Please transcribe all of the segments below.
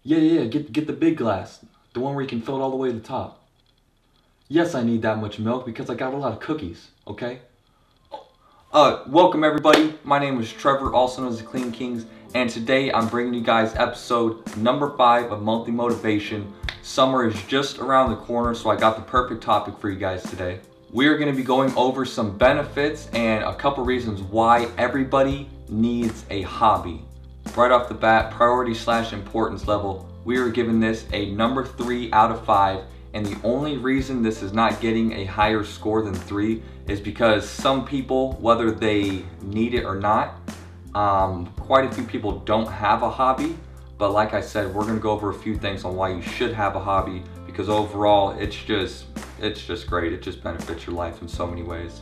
Yeah, get the big glass. The one where you can fill it all the way to the top. Yes, I need that much milk because I got a lot of cookies, okay? Welcome everybody. My name is Trevor, also known as the Clean Kings, and today I'm bringing you guys episode number 5 of Monthly Motivation. Summer is just around the corner, so I got the perfect topic for you guys today. We are going to be going over some benefits and a couple reasons why everybody needs a hobby. Right off the bat, priority/importance level, we are giving this a number 3 out of 5. And the only reason this is not getting a higher score than 3 is because some people, whether they need it or not, quite a few people don't have a hobby. But like I said, we're gonna go over a few things on why you should have a hobby, because overall it's just great. It just benefits your life in so many ways.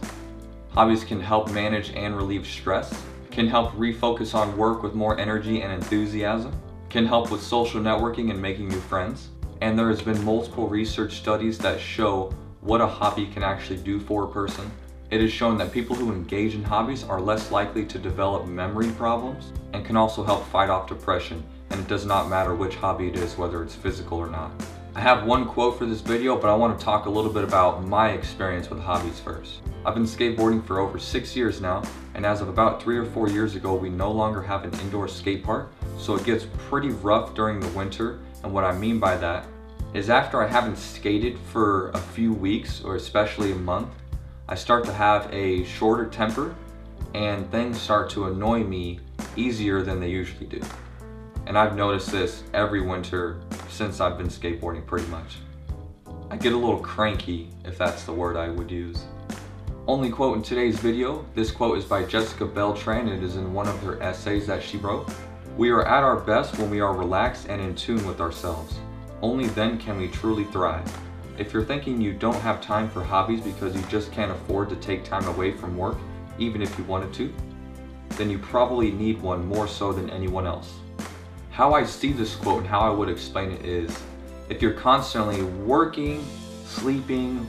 Hobbies can help manage and relieve stress, can help refocus on work with more energy and enthusiasm, can help with social networking and making new friends. And there has been multiple research studies that show what a hobby can actually do for a person. It is shown that people who engage in hobbies are less likely to develop memory problems and can also help fight off depression. And it does not matter which hobby it is, whether it's physical or not. I have one quote for this video, but I want to talk a little bit about my experience with hobbies first. I've been skateboarding for over 6 years now, and as of about 3 or 4 years ago, we no longer have an indoor skate park, so it gets pretty rough during the winter. And what I mean by that is after I haven't skated for a few weeks, or especially a month, I start to have a shorter temper and things start to annoy me easier than they usually do. And I've noticed this every winter since I've been skateboarding pretty much. I get a little cranky, if that's the word I would use. Only quote in today's video. This quote is by Jessica Beltran. It is in one of her essays that she wrote. "We are at our best when we are relaxed and in tune with ourselves. Only then can we truly thrive. If you're thinking you don't have time for hobbies because you just can't afford to take time away from work, even if you wanted to, then you probably need one more so than anyone else." How I see this quote and how I would explain it is, if you're constantly working, sleeping,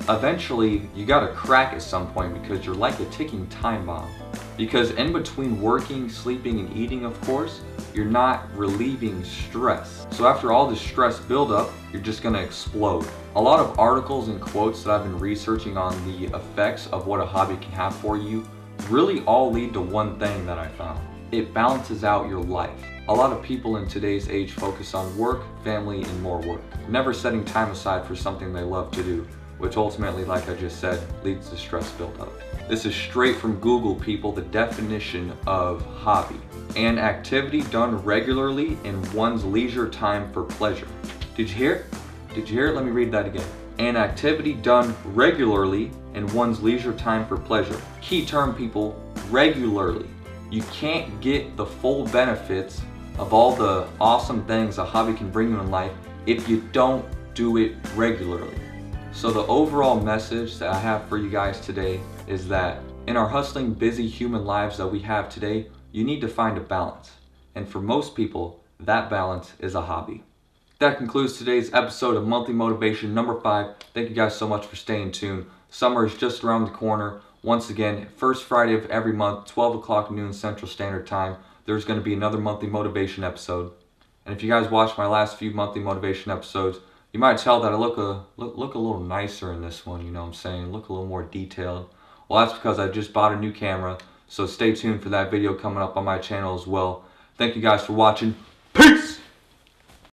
eventually you gotta crack at some point because you're like a ticking time bomb. Because in between working, sleeping, and eating, of course, you're not relieving stress. So after all this stress buildup, you're just gonna explode. A lot of articles and quotes that I've been researching on the effects of what a hobby can have for you really all lead to one thing that I found. It balances out your life. A lot of people in today's age focus on work, family, and more work, never setting time aside for something they love to do, which ultimately, like I just said, leads to stress buildup. This is straight from Google, people, the definition of hobby: an activity done regularly in one's leisure time for pleasure. Did you hear it? Did you hear it? Let me read that again. An activity done regularly in one's leisure time for pleasure. Key term, people, regularly. You can't get the full benefits of all the awesome things a hobby can bring you in life if you don't do it regularly. So the overall message that I have for you guys today is that in our hustling, busy human lives that we have today, you need to find a balance. And for most people, that balance is a hobby. That concludes today's episode of Monthly Motivation number 5. Thank you guys so much for staying tuned. Summer is just around the corner. Once again, first Friday of every month, 12 o'clock noon Central Standard Time, there's going to be another Monthly Motivation episode. And if you guys watched my last few Monthly Motivation episodes, you might tell that I look a little nicer in this one, you know what I'm saying? Look a little more detailed. Well, that's because I just bought a new camera, so stay tuned for that video coming up on my channel as well. Thank you guys for watching.